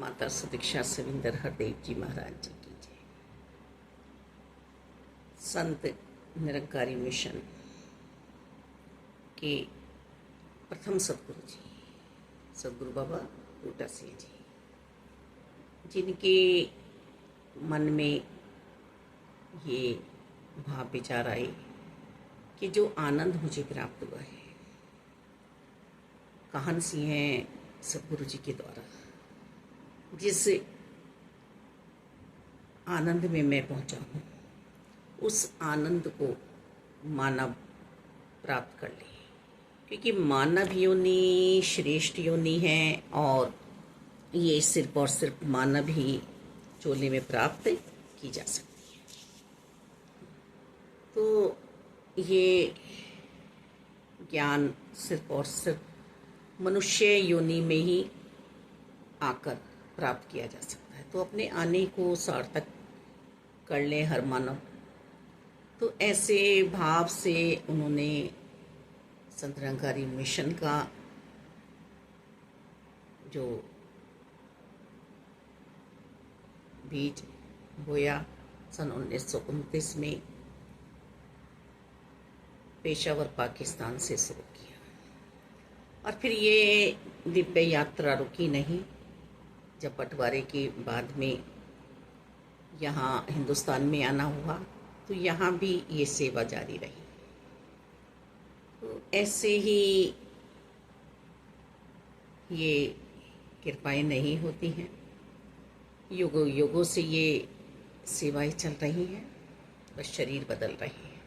माता सुदीक्षा सविंदर हरदेव जी महाराज जी की जय। संत निरंकारी मिशन के प्रथम सदगुरु जी सदगुरु बाबा बूटा सिंह जी, जिनके मन में ये भाव विचार आए कि जो आनंद मुझे प्राप्त हुआ है काहन सिंह सदगुरु जी के द्वारा, जिस आनंद में मैं पहुंचा हूँ उस आनंद को मानव प्राप्त कर ले, क्योंकि मानव योनि श्रेष्ठ योनि है और ये सिर्फ और सिर्फ मानव ही चोले में प्राप्त की जा सकती है। तो ये ज्ञान सिर्फ और सिर्फ मनुष्य योनि में ही आकर प्राप्त किया जा सकता है। तो अपने आने को सार्थक कर ले हर मानव। तो ऐसे भाव से उन्होंने संत निरंकारी मिशन का जो बीज बोया सन 1929 में पेशावर पाकिस्तान से शुरू किया, और फिर ये दिव्य यात्रा रुकी नहीं। जब बंटवारे के बाद में यहाँ हिंदुस्तान में आना हुआ तो यहाँ भी ये सेवा जारी रही। तो ऐसे ही ये कृपाएं नहीं होती हैं, युगों युगों से ये सेवाएं चल रही हैं, बस शरीर बदल रहे हैं।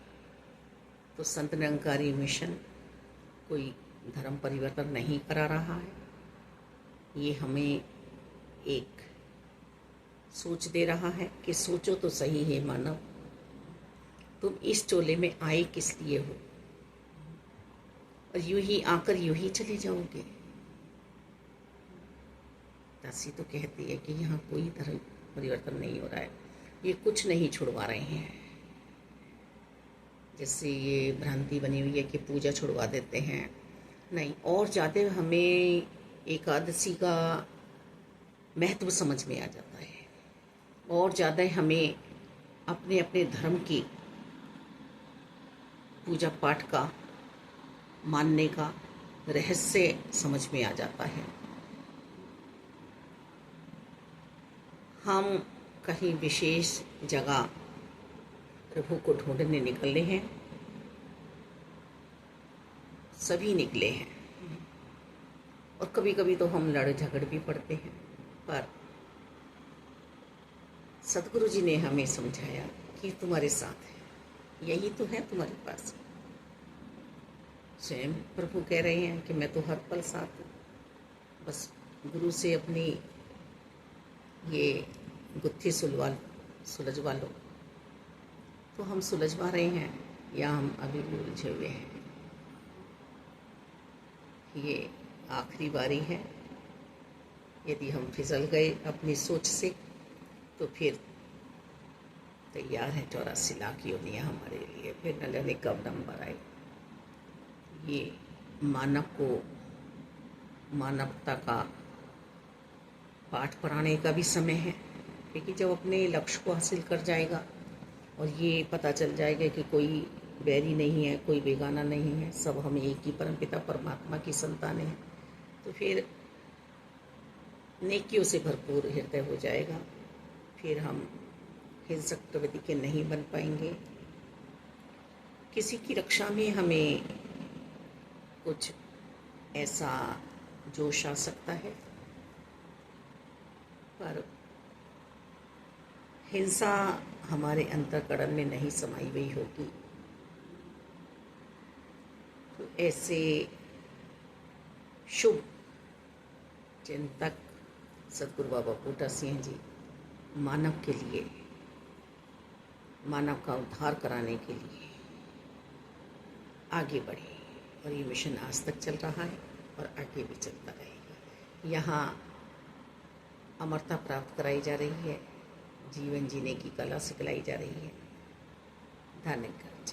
तो संत निरंकारी मिशन कोई धर्म परिवर्तन नहीं करा रहा है, ये हमें एक सोच दे रहा है कि सोचो तो सही है मानव, तुम इस चोले में आए किस लिए हो और यूं ही आकर यूं ही चले जाओगे। दासी तो कहती है कि यहाँ कोई धर्म परिवर्तन नहीं हो रहा है, ये कुछ नहीं छुड़वा रहे हैं। जैसे ये भ्रांति बनी हुई है कि पूजा छुड़वा देते हैं, नहीं, और ज़्यादा हमें एकादशी का महत्व समझ में आ जाता है, और ज़्यादा हमें अपने अपने धर्म की पूजा पाठ का मानने का रहस्य समझ में आ जाता है। हम कहीं विशेष जगह प्रभु को ढूंढने निकले हैं, सभी निकले हैं, और कभी कभी तो हम लड़ झगड़ भी पड़ते हैं, पर सदगुरु जी ने हमें समझाया कि तुम्हारे साथ है, यही तो है तुम्हारे पास। स्वयं प्रभु कह रहे हैं कि मैं तो हर पल साथ हूँ, बस गुरु से अपनी ये गुत्थी सुलझवा लो। तो हम सुलझवा रहे हैं या हम अभी भी उलझे हुए हैं। ये आखिरी बारी है, यदि हम फिसल गए अपनी सोच से तो फिर तैयार है 84 लाख योनियाँ हमारे लिए, फिर न जाने कब नंबर आए। ये मानव को मानवता का पाठ पढ़ाने का भी समय है, क्योंकि जब अपने लक्ष्य को हासिल कर जाएगा और ये पता चल जाएगा कि कोई बैरी नहीं है, कोई बेगाना नहीं है, सब हम एक ही परमपिता परमात्मा की संतान हैं, तो फिर नेकियों से भरपूर हृदय हो जाएगा। फिर हम हिंसक प्रवृत्ति के नहीं बन पाएंगे। किसी की रक्षा में हमें कुछ ऐसा जोश आ सकता है, पर हिंसा हमारे अंतःकरण में नहीं समाई हुई होगी। तो ऐसे शुभ चिंतक सदगुरु बाबा बूटा सिंह जी मानव के लिए, मानव का उद्धार कराने के लिए आगे बढ़े, और ये मिशन आज तक चल रहा है और आगे भी चलता रहेगा। यहाँ अमरता प्राप्त कराई जा रही है, जीवन जीने की कला सिखलाई जा रही है। धन्यवाद।